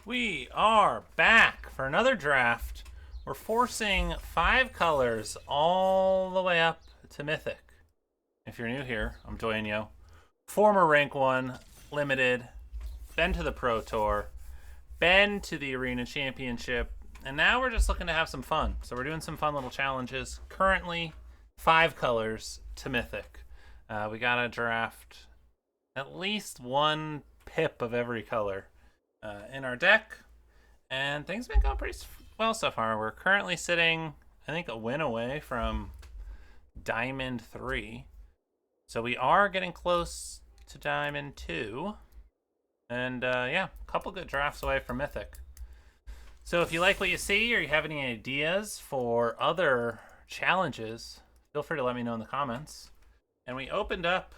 We are back for another draft. We're forcing 5 colors all the way up to Mythic. If you're new here, I'm Dueño. Former Rank 1, Limited, been to the Pro Tour, been to the Arena Championship, and now we're just looking to have some fun. So we're doing some fun little challenges. Currently, 5 colors to Mythic. We gotta draft at least one pip of every color in our deck, and things have been going pretty well so far. We're currently sitting, I think, a win away from Diamond 3, so we are getting close to Diamond 2, and yeah, a couple good drafts away from Mythic. So if you like what you see or you have any ideas for other challenges, feel free to let me know in the comments. And we opened up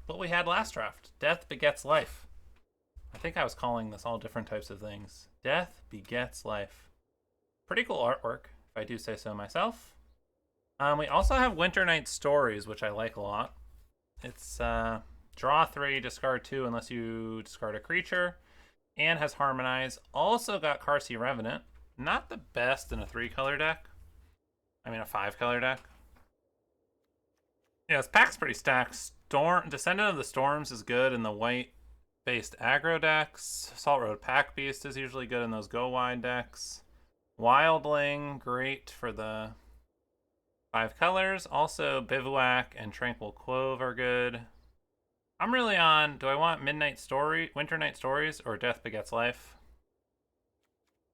what we had last draft, Death Begets Life. I think I was calling this all different types of things. Death Begets Life. Pretty cool artwork, if I do say so myself. We also have Winter Night Stories, which I like a lot. It's draw 3, discard 2 unless you discard a creature, and has Harmonize. Also got Karsi Revenant. Not the best in a 3-color deck. I mean a 5-color deck. Yeah, this pack's pretty stacked. Descendant of the Storms is good in the white-based aggro decks. Salt Road Pack Beast is usually good in those go-wide decks. Wildling, great for the 5 colors. Also, Bivouac and Tranquil Clove are good. I'm really on, do I want Winter Night Stories, or Death Begets Life?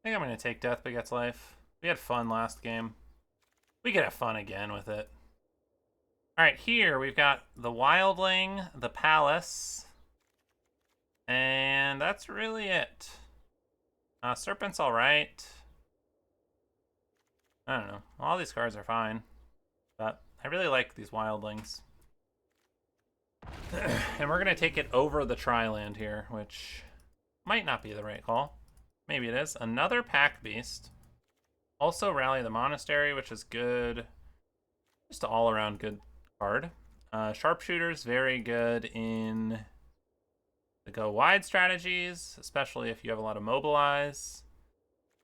I think I'm going to take Death Begets Life. We had fun last game. We could have fun again with it. Alright, here we've got the Wildling, the Palace, and that's really it. Serpent's alright. I don't know. All these cards are fine, but I really like these Wildlings. And we're going to take it over the Tri-Land here, which might not be the right call. Maybe it is. Another Pack Beast. Also Rally the Monastery, which is good. Just an all-around good card. Sharpshooter's very good in the go-wide strategies, especially if you have a lot of Mobilize.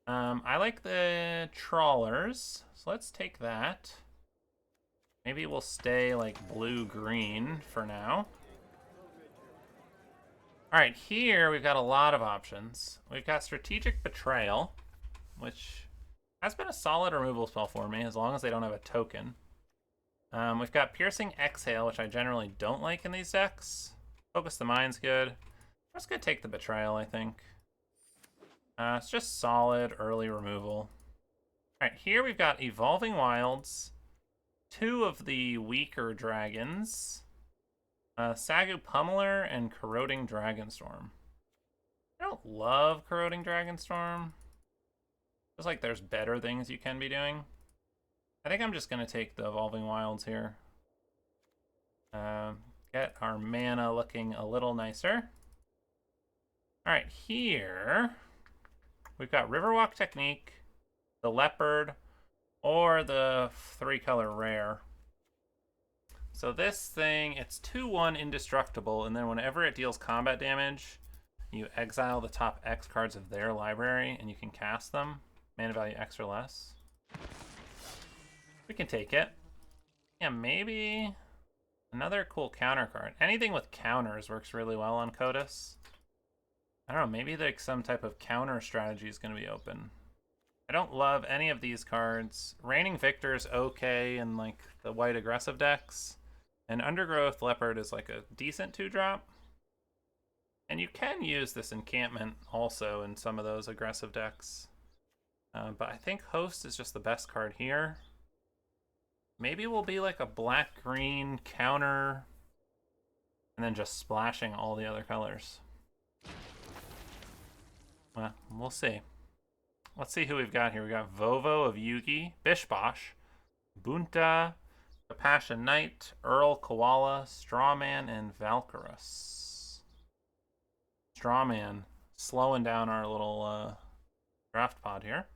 I like the Trawlers, so let's take that. Maybe we'll stay like blue-green for now. Alright, here we've got a lot of options. We've got Strategic Betrayal, which has been a solid removal spell for me, as long as they don't have a token. We've got Piercing Exhale, which I generally don't like in these decks. Focus the Mind's good. I'm just going to take the Betrayal, I think. It's just solid early removal. Alright, here we've got Evolving Wilds, 2 of the weaker dragons, Sagu Pummeler, and Corroding Dragonstorm. I don't love Corroding Dragonstorm. Feels like there's better things you can be doing. I think I'm just going to take the Evolving Wilds here. Get our mana looking a little nicer. Alright, here we've got Riverwalk Technique, the Leopard, or the 3-color Rare. So this thing, it's 2/1 indestructible, and then whenever it deals combat damage, you exile the top X cards of their library, and you can cast them. Mana value X or less. We can take it. Yeah, maybe another cool counter card. Anything with counters works really well on Kotus. I don't know, maybe like some type of counter strategy is going to be open. I don't love any of these cards. Reigning Victor's okay in like the white aggressive decks. And Undergrowth Leopard is like a decent 2-drop. And you can use this encampment also in some of those aggressive decks. But I think Host is just the best card here. Maybe we'll be like a black-green counter and then just splashing all the other colors. Well, we'll see. Let's see who we've got here. We got Vovo of Yugi, Bishbosh, Bunta, Compassion Knight, Earl Koala, Strawman, and Valkyrus. Strawman slowing down our little draft pod here.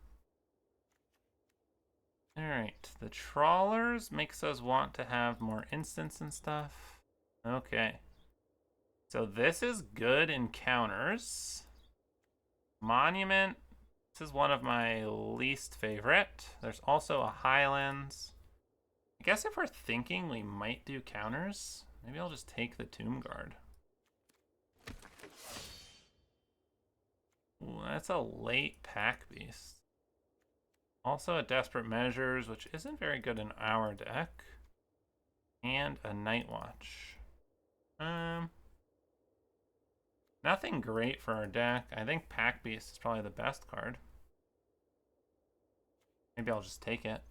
Alright, the Trawlers makes us want to have more instants and stuff. Okay. So this is good in counters. Monument. This is one of my least favorite. There's also a Highlands. I guess if we're thinking we might do counters, maybe I'll just take the Tomb Guard. Ooh, that's a late Pack Beast. Also a Desperate Measures, which isn't very good in our deck. And a Night Watch. Nothing great for our deck. I think Pack Beast is probably the best card. Maybe I'll just take it.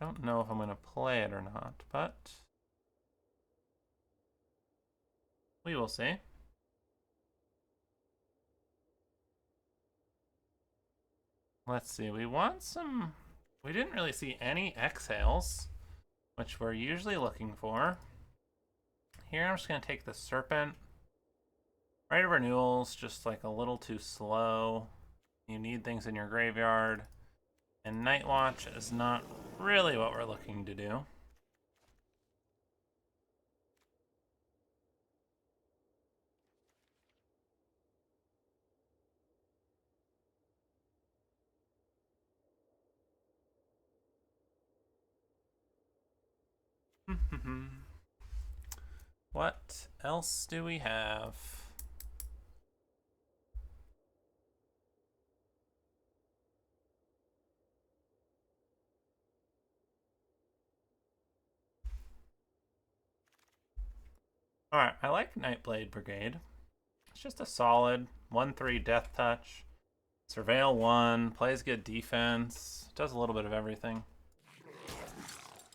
Don't know if I'm going to play it or not, but we will see. Let's see, we want some... We didn't really see any exhales, which we're usually looking for. Here I'm just going to take the Serpent. Rite of Renewal's just like a little too slow. You need things in your graveyard. And Night Watch is not really what we're looking to do. What else do we have? Alright, I like Nightblade Brigade. It's just a solid 1/3 Death Touch. Surveil 1, plays good defense, does a little bit of everything.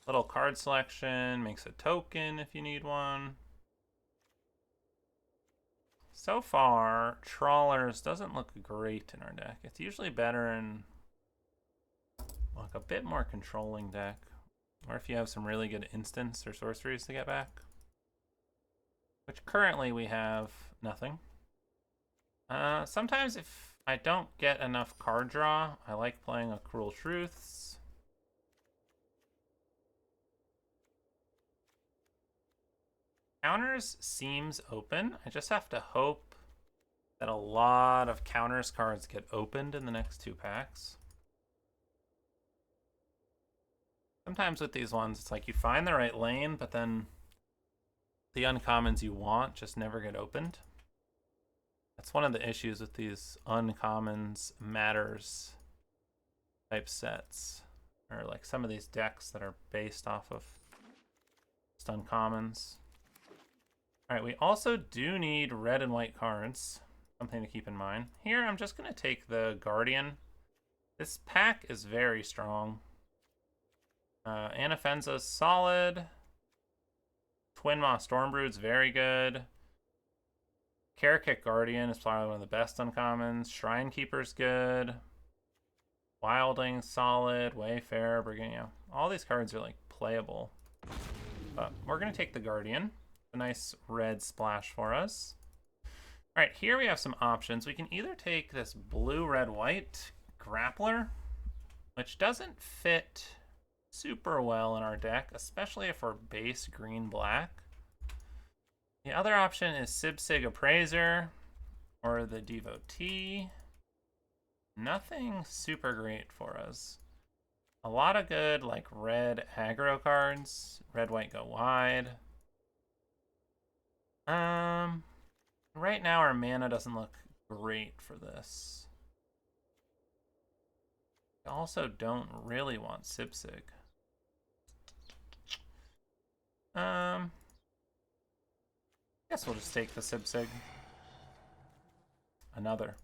Little card selection, makes a token if you need one. So far, Trawlers doesn't look great in our deck. It's usually better in like a bit more controlling deck. Or if you have some really good instants or sorceries to get back. Which currently we have nothing. Sometimes if I don't get enough card draw, I like playing a Cruel Truths. Counters seems open. I just have to hope that a lot of counters cards get opened in the next 2 packs. Sometimes with these ones, it's like you find the right lane, but then the uncommons you want just never get opened. That's one of the issues with these uncommons matters type sets. Or like some of these decks that are based off of just uncommons. Alright, we also do need red and white cards. Something to keep in mind. Here, I'm just going to take the Guardian. This pack is very strong. Anafenza's solid. Twin Maw Stormbrood's very good. Karakik Guardian is probably one of the best uncommons. Shrinekeeper's good. Wilding's solid. Wayfarer, Brigade. All these cards are like playable. But we're going to take the Guardian. A nice red splash for us. Alright, here we have some options. We can either take this blue, red, white Grappler, which doesn't fit super well in our deck, especially if we're base green, black. The other option is Sibsig Appraiser or the Devotee. Nothing super great for us. A lot of good like red aggro cards. Red, white, go wide. Right now our mana doesn't look great for this. I also don't really want Sibsig. Guess we'll just take the Sibsig. Another.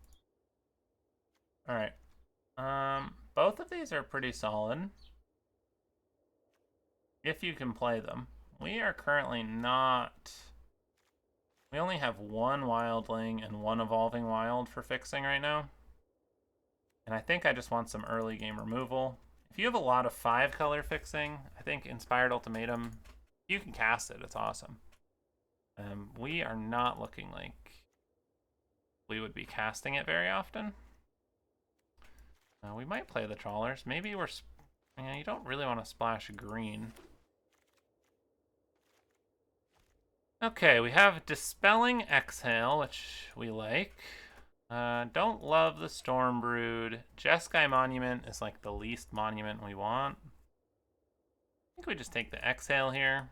Alright. Both of these are pretty solid. If you can play them. We are currently not... We only have 1 Wildling and 1 Evolving Wild for fixing right now. And I think I just want some early game removal. If you have a lot of 5-color fixing, I think Inspired Ultimatum, you can cast it. It's awesome. We are not looking like we would be casting it very often. We might play the Trawlers. Maybe we're... you don't really want to splash green. Okay, we have Dispelling Exhale, which we like. Don't love the Storm Brood. Jeskai Monument is like the least monument we want. I think we just take the Exhale here.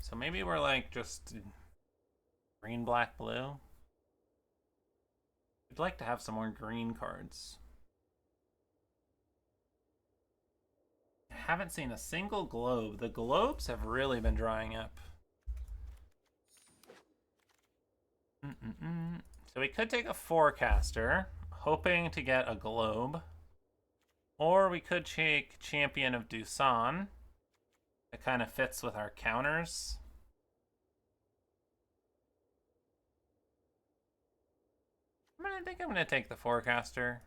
So maybe we're like just green, black, blue. We'd like to have some more green cards. I haven't seen a single globe. The globes have really been drying up. So we could take a Forecaster, hoping to get a globe. Or we could take Champion of Doosan. It kind of fits with our counters. I think I'm going to take the Forecaster.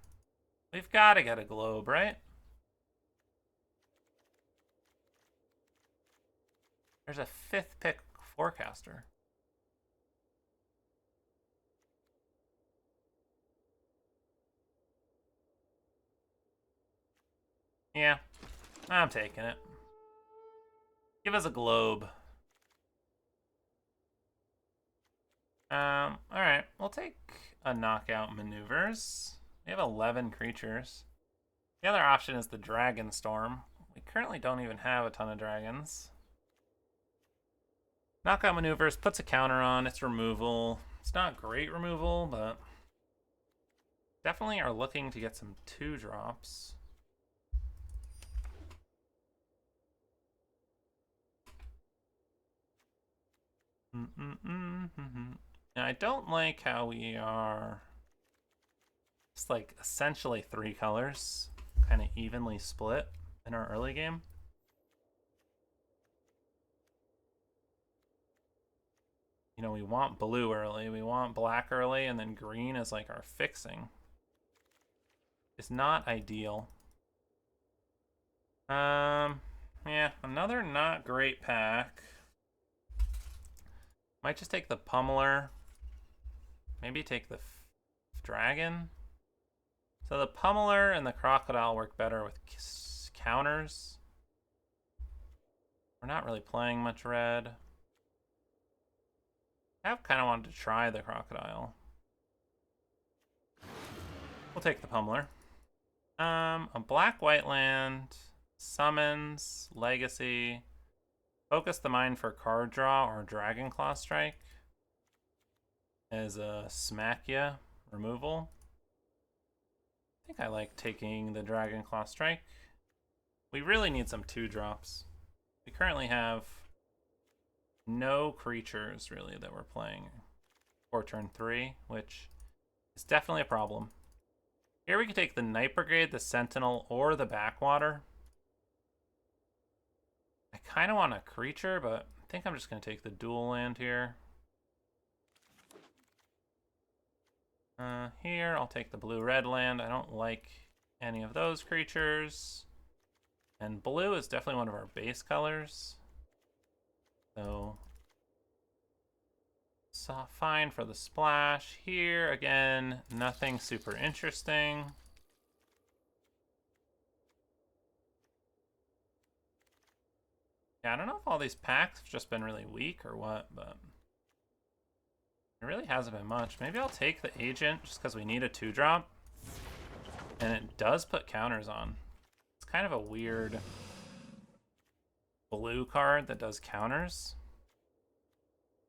We've got to get a globe, right? There's a 5th pick Forecaster. Yeah, I'm taking it. Give us a globe. Alright, we'll take a knockout maneuvers. We have 11 creatures. The other option is the Dragon Storm. We currently don't even have a ton of dragons. Knockout maneuvers puts a counter on. It's removal. It's not great removal, but definitely are looking to get some 2-drops. And I don't like how we are just like essentially 3 colors, kind of evenly split in our early game. You know, we want blue early, we want black early, and then green is like our fixing. It's not ideal. Yeah, another not great pack. Might just take the Pummeler. Maybe take the Dragon. So the Pummeler and the Crocodile work better with counters. We're not really playing much red. I kind of wanted to try the Crocodile. We'll take the Pummeler. A black-white land, summons, legacy, focus the mind for card draw or Dragon Claw Strike as a smack ya removal. I think I like taking the Dragon Claw Strike. We really need some 2-drops. We currently have no creatures really that we're playing for turn 3, which is definitely a problem. Here we can take the Night Brigade, the Sentinel, or the Backwater. I kind of want a creature, but I think I'm just going to take the dual land here. Here, I'll take the blue-red land. I don't like any of those creatures. And blue is definitely one of our base colors. So, fine for the splash. Here, again, nothing super interesting. Yeah, I don't know if all these packs have just been really weak or what, but it really hasn't been much. Maybe I'll take the Agent just because we need a 2-drop. And it does put counters on. It's kind of a weird blue card that does counters.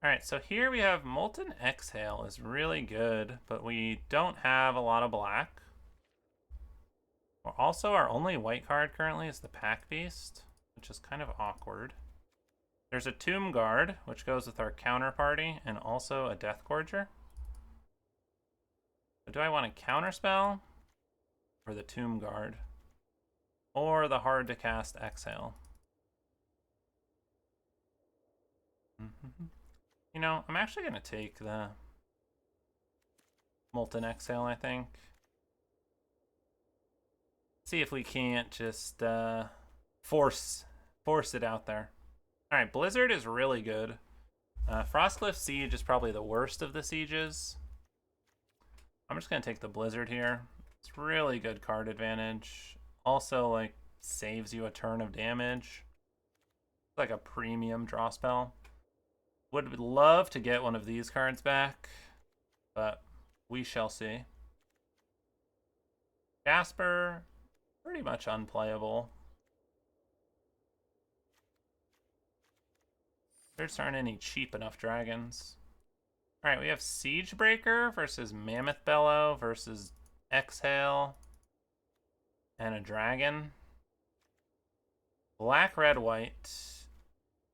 Alright, so here we have Molten Exhale is really good, but we don't have a lot of black. Also, our only white card currently is the Pack Beast, which is kind of awkward. There's a Tomb Guard, which goes with our counterparty, and also a Death Gorger. So do I want a counterspell? Or the Tomb Guard? Or the hard to cast Exhale? You know, I'm actually going to take the Molten Exhale, I think. See if we can't just force it out there. Alright, Blizzard is really good. Frostcliff Siege is probably the worst of the sieges. I'm just going to take the Blizzard here. It's really good card advantage. Also, like, saves you a turn of damage. Like a premium draw spell. Would love to get one of these cards back, but we shall see. Jasper, pretty much unplayable. There just aren't any cheap enough dragons. Alright, we have Siegebreaker versus Mammoth Bellow versus Exhale and a dragon. Black, red, white.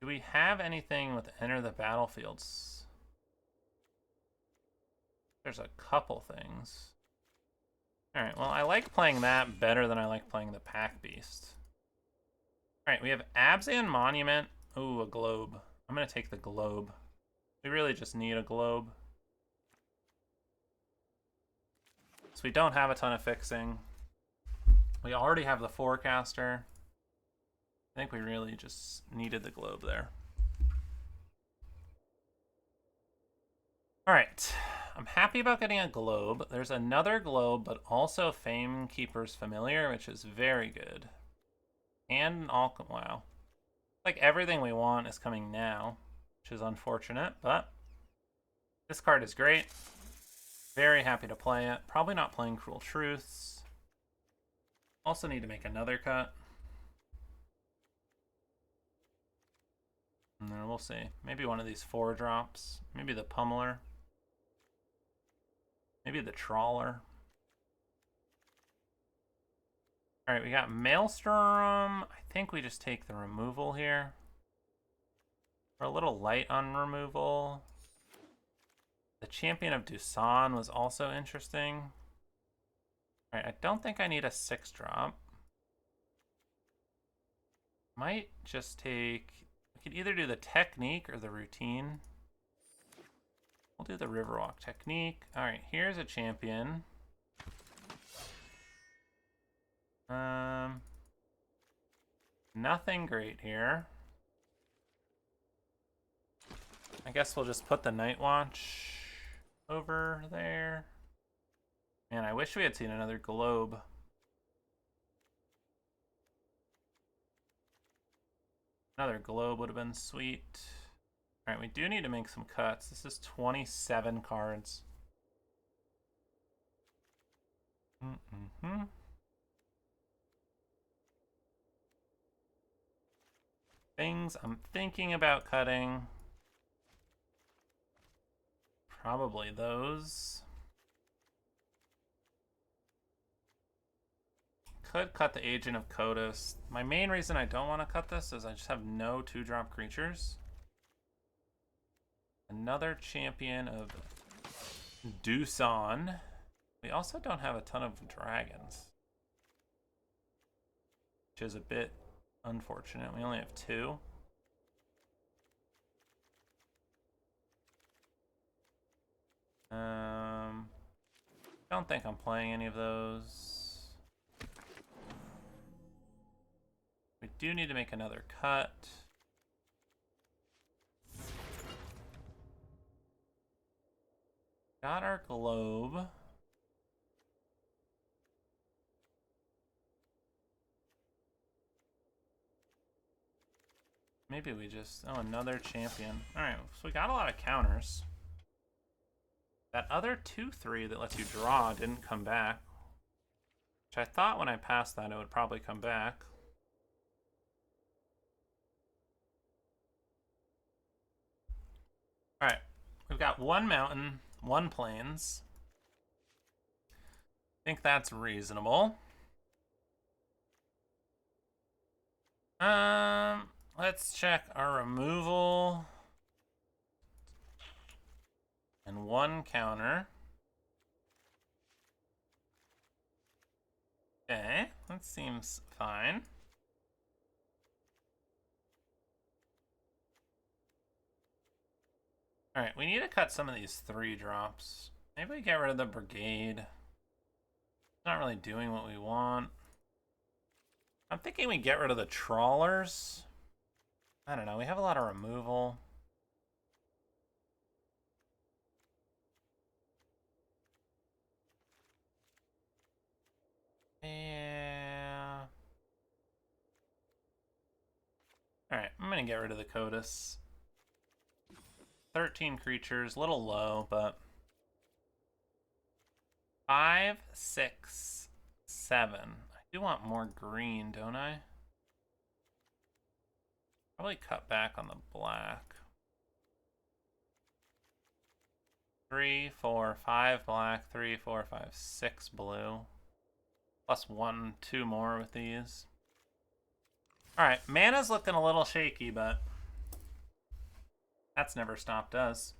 Do we have anything with Enter the Battlefields? There's a couple things. Alright, well, I like playing that better than I like playing the Pack Beast. Alright, we have Abzan Monument. Ooh, a globe. I'm going to take the globe. We really just need a globe. So we don't have a ton of fixing. We already have the Forecaster. I think we really just needed the globe there. Alright. I'm happy about getting a globe. There's another globe, but also Famekeeper's Familiar, which is very good. And all, wow. Like everything we want is coming now, which is unfortunate, but this card is great. Very happy to play it. Probably not playing Cruel Truths. Also need to make another cut. And then we'll see. Maybe one of these 4-drops. Maybe the Pummeler. Maybe the Trawler. Alright, we got Maelstrom. I think we just take the removal here. We're a little light on removal. The Champion of Dusan was also interesting. Alright, I don't think I need a 6-drop. Might just take... We could either do the Technique or the Routine. We'll do the Riverwalk Technique. Alright, here's a champion. Nothing great here. I guess we'll just put the Night Watch over there. Man, I wish we had seen another globe. Another globe would have been sweet. Alright, we do need to make some cuts. This is 27 cards. Things I'm thinking about cutting. Probably those. Could cut the Agent of Kodos. My main reason I don't want to cut this is I just have no 2-drop creatures. Another Champion of Dusan. We also don't have a ton of dragons, which is a bit unfortunate. We only have 2. Don't think I'm playing any of those. We do need to make another cut. Got our globe. Maybe we just... Oh, another champion. Alright, so we got a lot of counters. That other 2/3 that lets you draw didn't come back. Which I thought when I passed that it would probably come back. Alright, we've got 1 mountain, 1 plains. I think that's reasonable. Let's check our removal. And 1 counter. Okay, that seems fine. Alright, we need to cut some of these 3-drops. Maybe we get rid of the Brigade. It's not really doing what we want. I'm thinking we get rid of the Trawlers. I don't know, we have a lot of removal. Yeah. Alright, I'm gonna get rid of the Codas. 13 creatures, a little low, but 5, 6, 7. I do want more green, don't I? Probably cut back on the black. 3, 4, 5 black, 3, 4, 5, 6 blue. Plus 1, 2 more with these. Alright, mana's looking a little shaky, but that's never stopped us.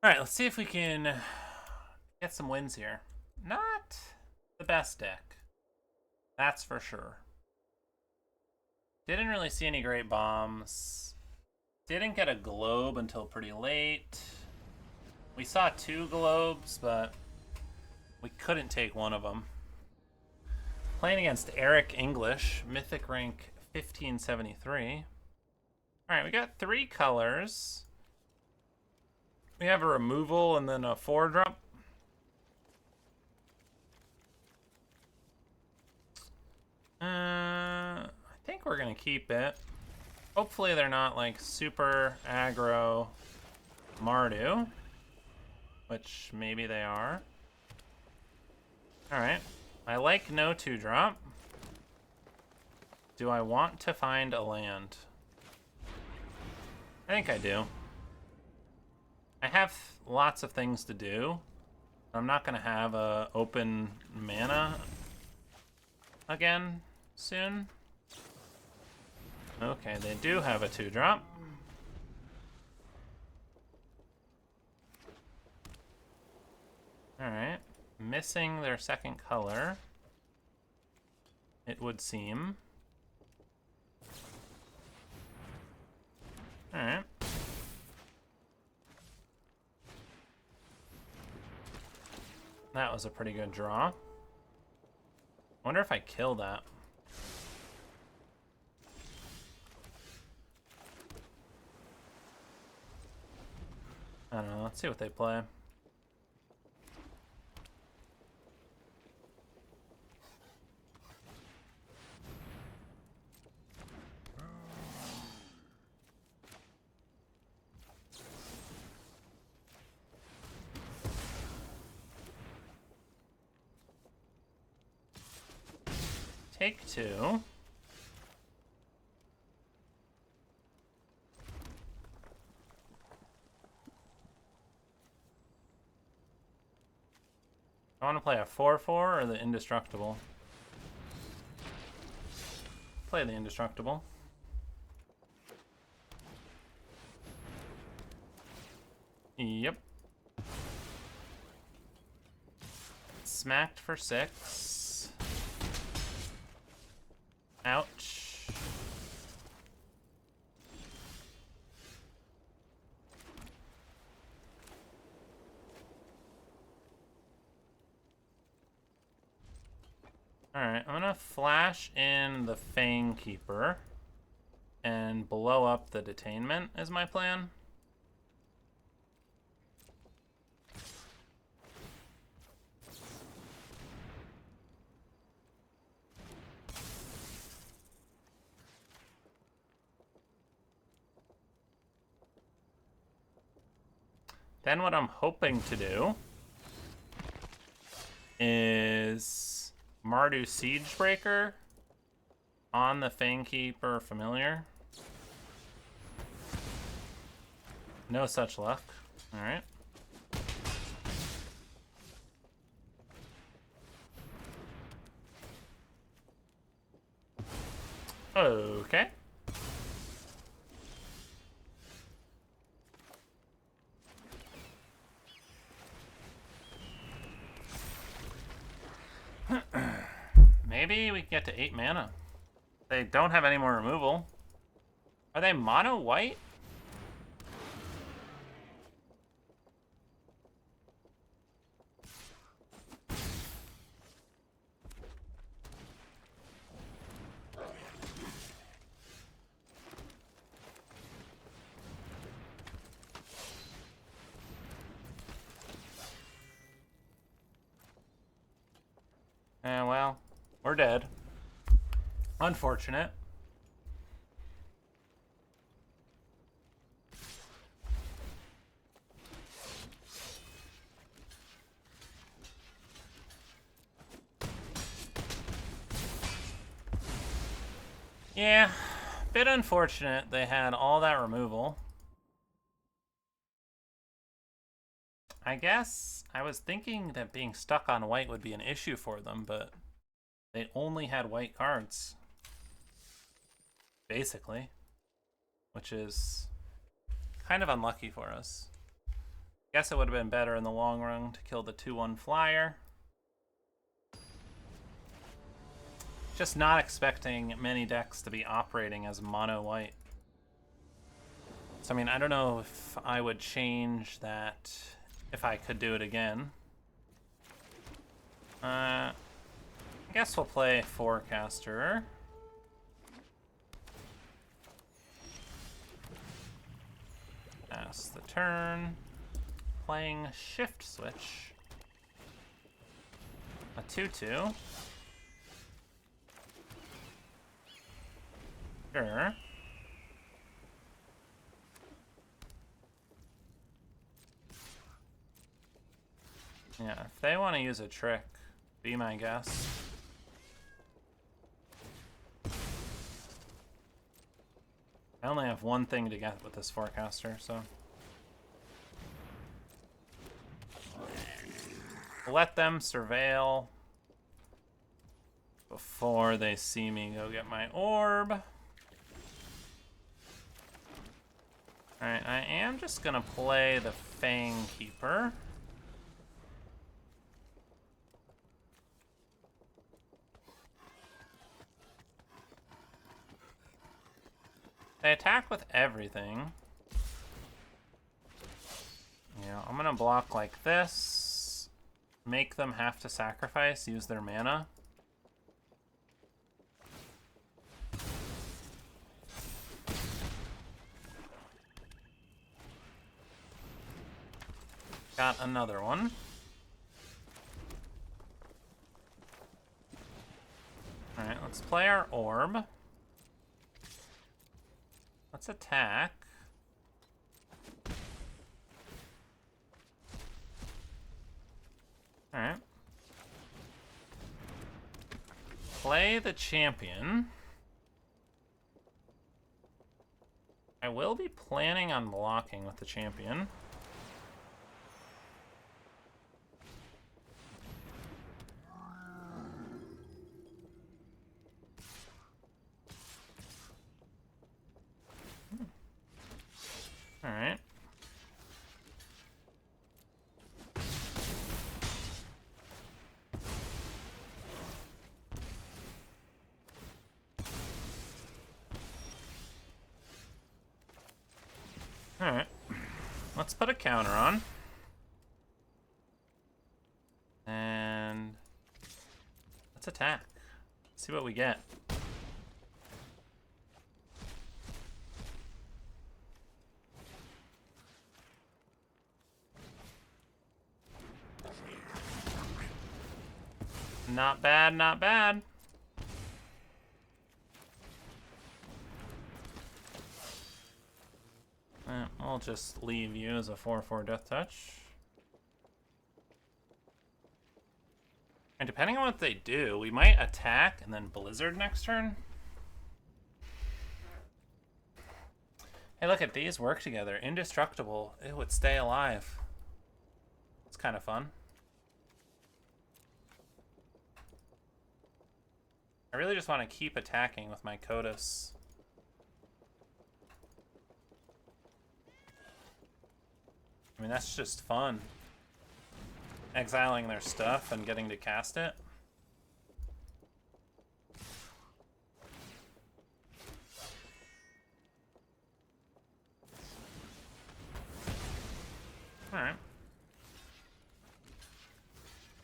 Alright, let's see if we can get some wins here. Not the best deck. That's for sure. Didn't really see any great bombs. Didn't get a globe until pretty late. We saw 2 globes, but we couldn't take one of them. Playing against Eric English, Mythic rank 1573. Alright, we got 3 colors. We have a removal and then a 4-drop. I think we're gonna keep it. Hopefully they're not like super aggro Mardu, which maybe they are. Alright, I like no 2-drop. Do I want to find a land? I think I do. I have lots of things to do. I'm not gonna have a open mana again soon. Okay, they do have a 2-drop. Alright. Missing their second color, it would seem. Alright. That was a pretty good draw. Wonder if I kill that. I don't know, let's see what they play. Take 2. I want to play a 4/4 or the indestructible. Play the indestructible. Yep. Smacked for 6. Ouch. Alright, I'm gonna flash in the Fang Keeper and blow up the Detainment is my plan. Then what I'm hoping to do is Mardu Siegebreaker on the Fangkeeper Familiar. No such luck. Alright. Okay. Maybe we can get to 8 mana. They don't have any more removal. Are they mono white? Well, we're dead. Unfortunate. Yeah, bit unfortunate they had all that removal. I guess I was thinking that being stuck on white would be an issue for them, but they only had white cards. Basically. Which is kind of unlucky for us. Guess it would have been better in the long run to kill the 2/1 flyer. Just not expecting many decks to be operating as mono white. So I mean, I don't know if I would change that if I could do it again. I guess we'll play Forecaster. Pass the turn. Playing Shift Switch. A 2/2. Sure. Yeah, if they want to use a trick, be my guest. I only have one thing to get with this Forecaster, so... let them surveil before they see me go get my orb. Alright, I am just gonna play the Fang Keeper. They attack with everything. Yeah, I'm gonna block like this. Make them have to sacrifice, use their mana. Got another one. Alright, let's play our orb. Let's attack. Alright. Play the champion. I will be planning on blocking with the champion. Alright. Alright. Let's put a counter on. And let's attack. See what we get. Not bad, not bad. I'll just leave you as a 4/4 Death Touch. And depending on what they do, we might attack and then Blizzard next turn. Hey, look at these work together. Indestructible. It would stay alive. It's kind of fun. I really just want to keep attacking with my Kodos. I mean, that's just fun. Exiling their stuff and getting to cast it. Alright.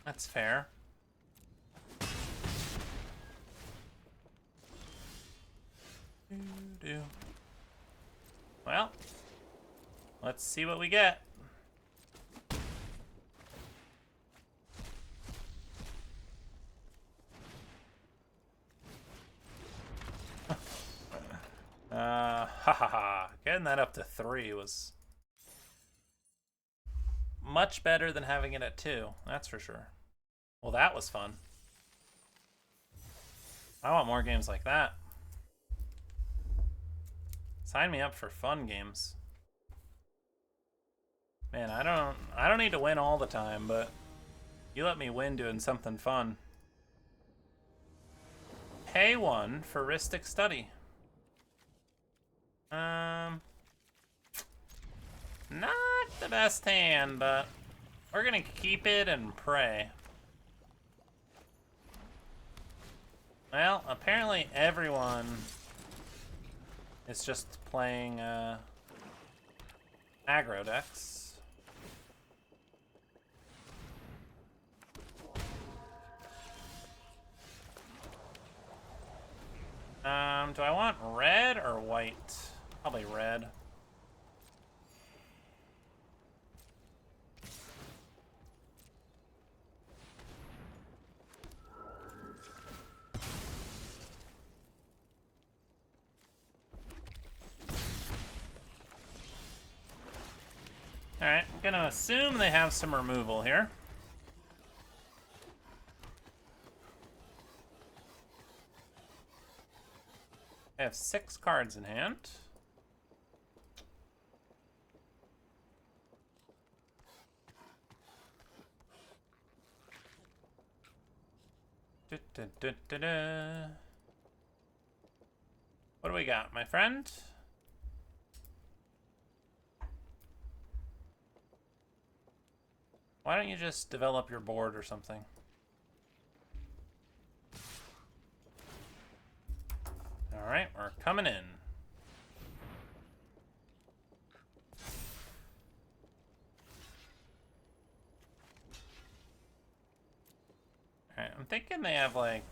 That's fair. Well, let's see what we get. Ha ha ha. Getting that up to 3 was much better than having it at 2. That's for sure. Well, that was fun. I want more games like that. Sign me up for fun games. Man, I don't need to win all the time, but you let me win doing something fun. Pay 1 for Ristic Study. Not the best hand, but we're gonna keep it and pray. Well, apparently everyone is just playing aggro decks. Do I want red or white? Probably red. Alright, I'm gonna assume they have some removal here. I have 6 cards in hand. What do we got, my friend? Why don't you just develop your board or something? Alright, we're coming in. Alright, I'm thinking they have like...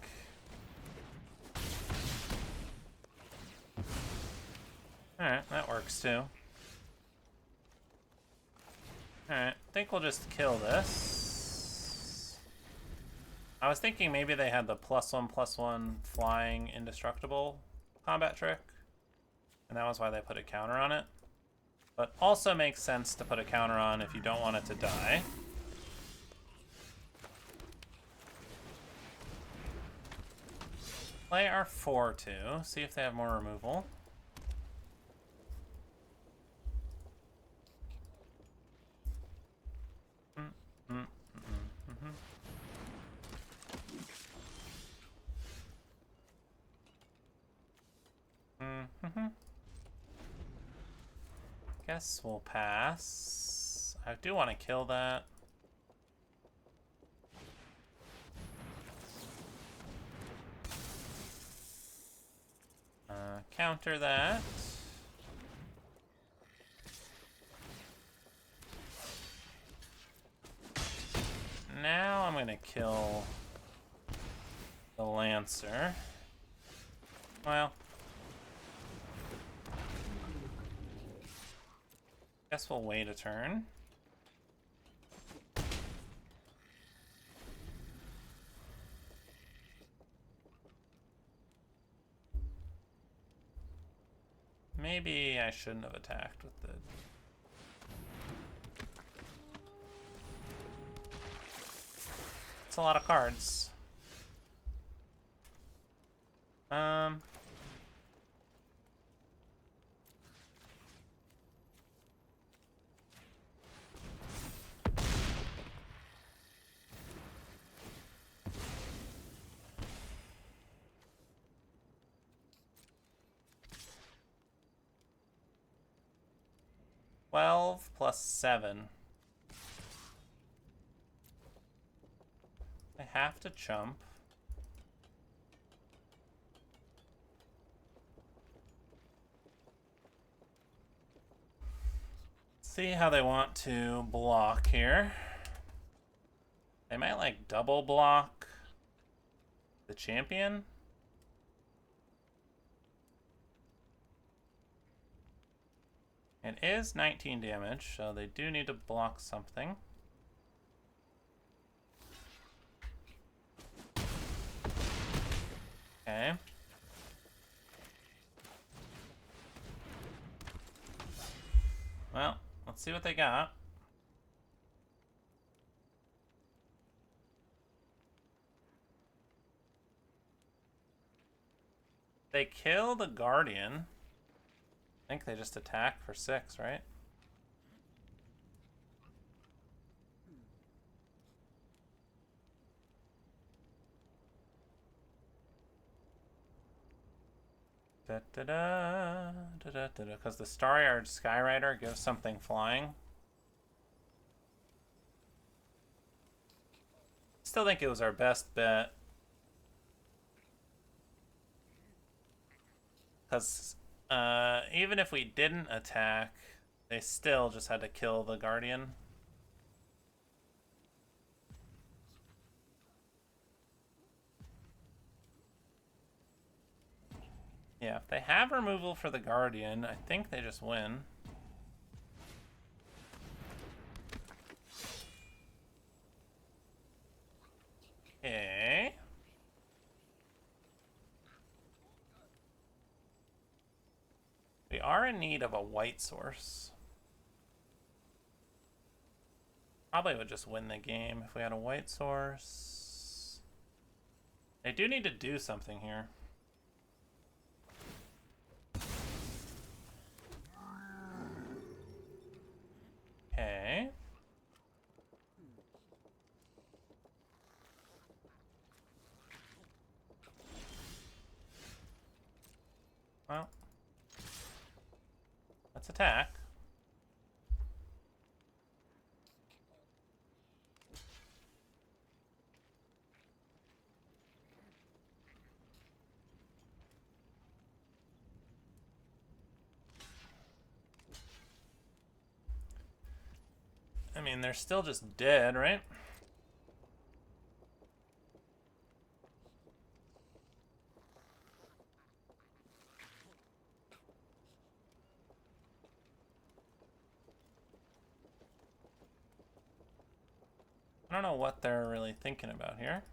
Alright, that works too. Alright, I think we'll just kill this. I was thinking maybe they had the +1/+1 flying indestructible combat trick, and that was why they put a counter on it. But also makes sense to put a counter on if you don't want it to die. Play our 4/2, see if they have more removal. Guess we'll pass. I do want to kill that. Counter that. Now I'm gonna kill the Lancer. Well, guess we'll wait a turn. Maybe I shouldn't have attacked with the... It's a lot of cards. 12 plus 7. I have to chump. See how they want to block here. They might like double block the champion. It is 19 damage, so they do need to block something. Okay. Let's see what they got. They kill the Guardian. I think they just attack for 6, right? Because the Staryard Skyrider gives something flying. Still think it was our best bet. Because even if we didn't attack, they still just had to kill the Guardian. Yeah, if they have removal for the Guardian, I think they just win. Okay. We are in need of a white source. Probably would just win the game if we had a white source. They do need to do something here. Okay. Well, let's attack. I mean, they're still just dead, right? I don't know what they're really thinking about here.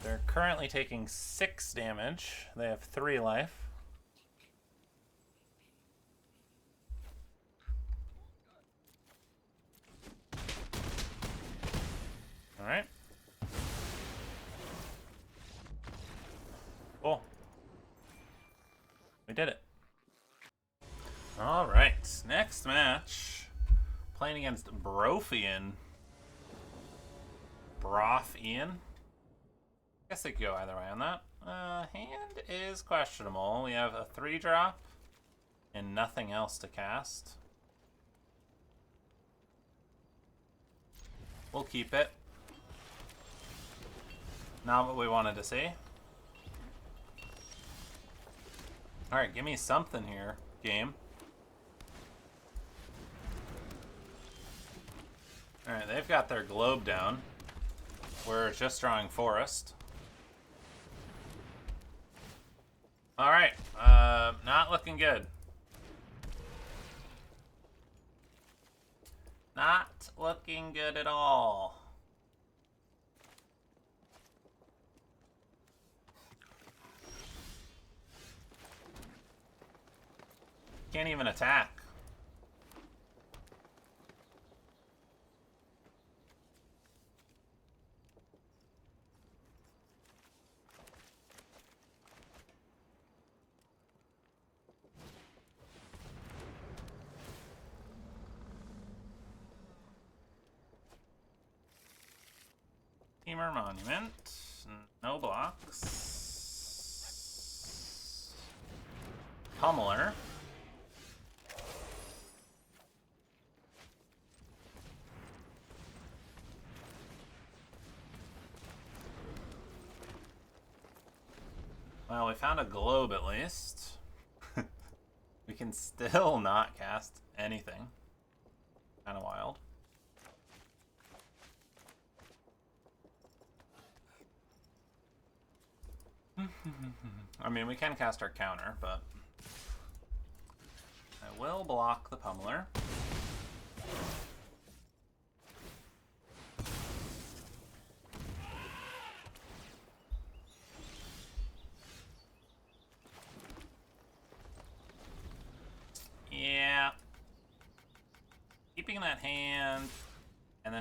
They're currently taking 6 damage. They have 3 life. Alright. Cool. We did it. Alright, next match. Playing against Brothian. Brothian? I guess they could go either way on that. Hand is questionable. We have a 3-drop and nothing else to cast. We'll keep it. Not what we wanted to see. Alright, give me something here, game. Alright, they've got their globe down. We're just drawing forest. Alright, not looking good. Not looking good at all. Can't even attack. Teamer Monument. No blocks. Pummeler. Well, we found a globe at least. We can still not cast anything. Kind of wild. I mean, we can cast our counter, but I will block the Pummeler.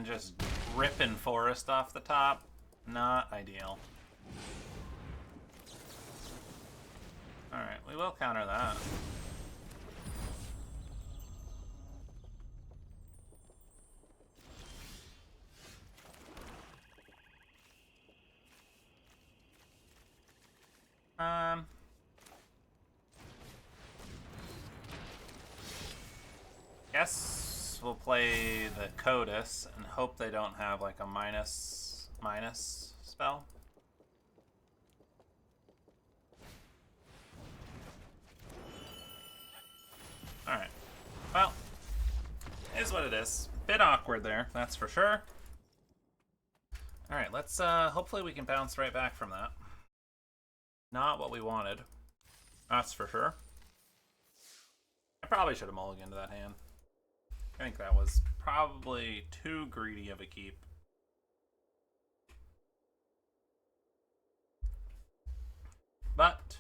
then just ripping forest off the top. Not ideal. Alright, we will counter that. Guess we'll play the Codus and hope they don't have like a minus spell. Alright. Well, it is what it is. Bit awkward there, that's for sure. Alright, let's hopefully we can bounce right back from that. Not what we wanted. That's for sure. I probably should have mulliganed to that hand. I think that was probably too greedy of a keep. But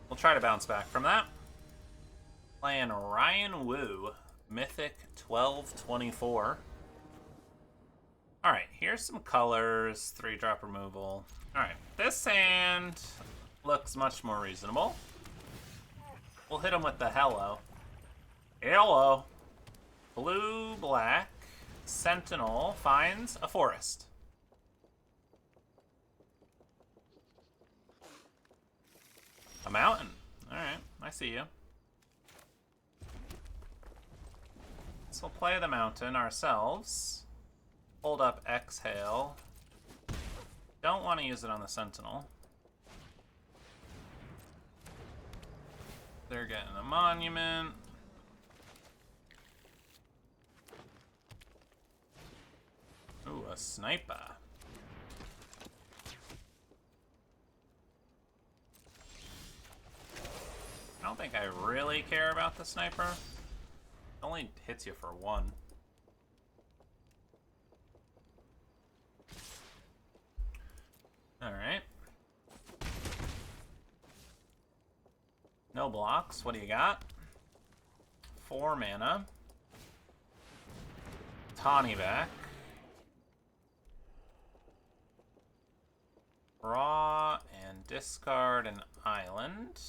we'll try to bounce back from that. Playing Ryan Wu, Mythic 1224. Alright, here's some colors, 3-drop removal. Alright, this hand looks much more reasonable. We'll hit him with the hello. Hello. Blue, black, Sentinel finds a forest. A mountain. Alright, I see you. So we'll play the mountain ourselves. Hold up exhale. Don't want to use it on the Sentinel. They're getting a monument. Ooh, a sniper. I don't think I really care about the sniper. It only hits you for 1. Alright. No blocks. What do you got? 4 mana. Tawny back. Draw and discard an island.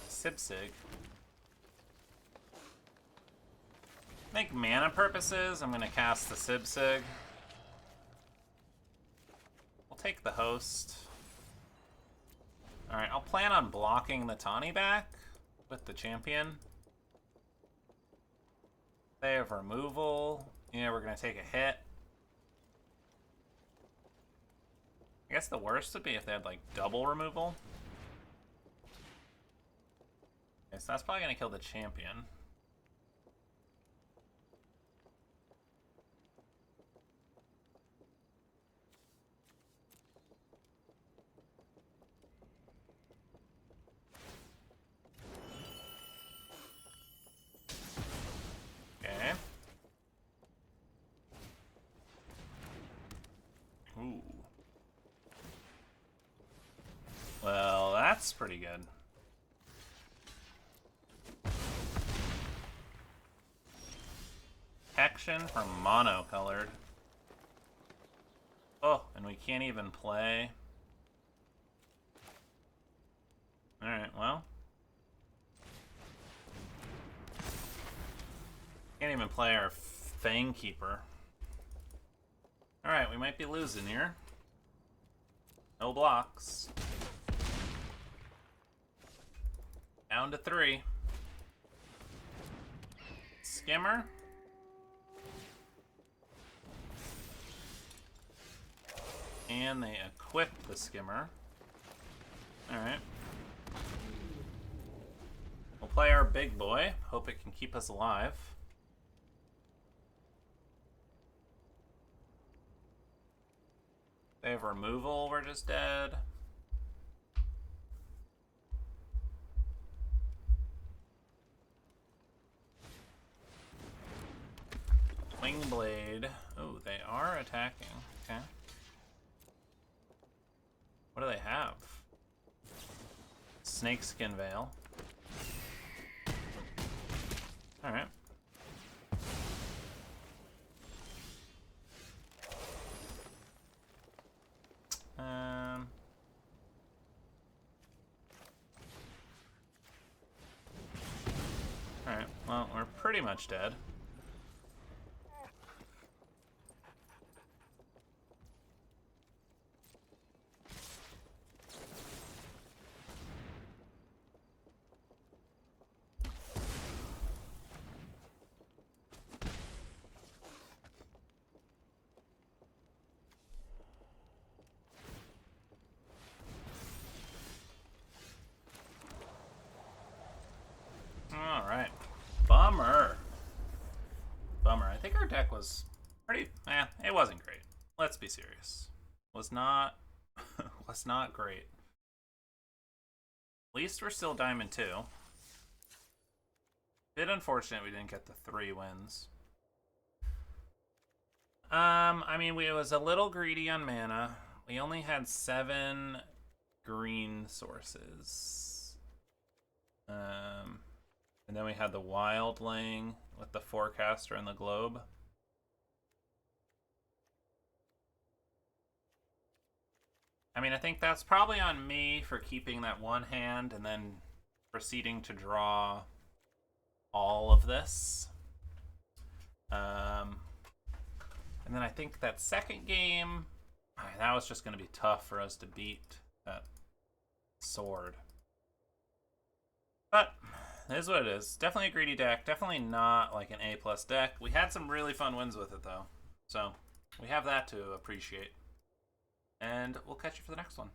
Sibsig. Make mana purposes, I'm gonna cast the Sibsig. We'll take the host. Alright, I'll plan on blocking the Tawny back with the champion. They have removal. Yeah, we're gonna take a hit. I guess the worst would be if they had like double removal. Okay, so that's probably gonna kill the champion. Okay. Ooh. Well, that's pretty good. Protection for mono-colored. Oh, and we can't even play. Alright, well. Can't even play our Fang Keeper. Alright, we might be losing here. No blocks. Down to 3. Skimmer. And they equip the Skimmer. Alright. We'll play our big boy. Hope it can keep us alive. They have removal, we're just dead. Wingblade. Oh, they are attacking. Okay. What do they have? Snakeskin Veil. Alright. pretty much dead. Alright. Bummer. Bummer. I think our deck was pretty... it wasn't great. Let's be serious. Was not... was not great. At least we're still Diamond 2. Bit unfortunate we didn't get the 3 wins. I mean, it was a little greedy on mana. We only had 7 green sources. And then we had the Wildling with the Forecaster and the Globe. I mean, I think that's probably on me for keeping that one hand and then proceeding to draw all of this. And then I think that second game, that was just going to be tough for us to beat that sword. But it is what it is. Definitely a greedy deck. Definitely not like an A+ deck. We had some really fun wins with it, though. So we have that to appreciate. And we'll catch you for the next one.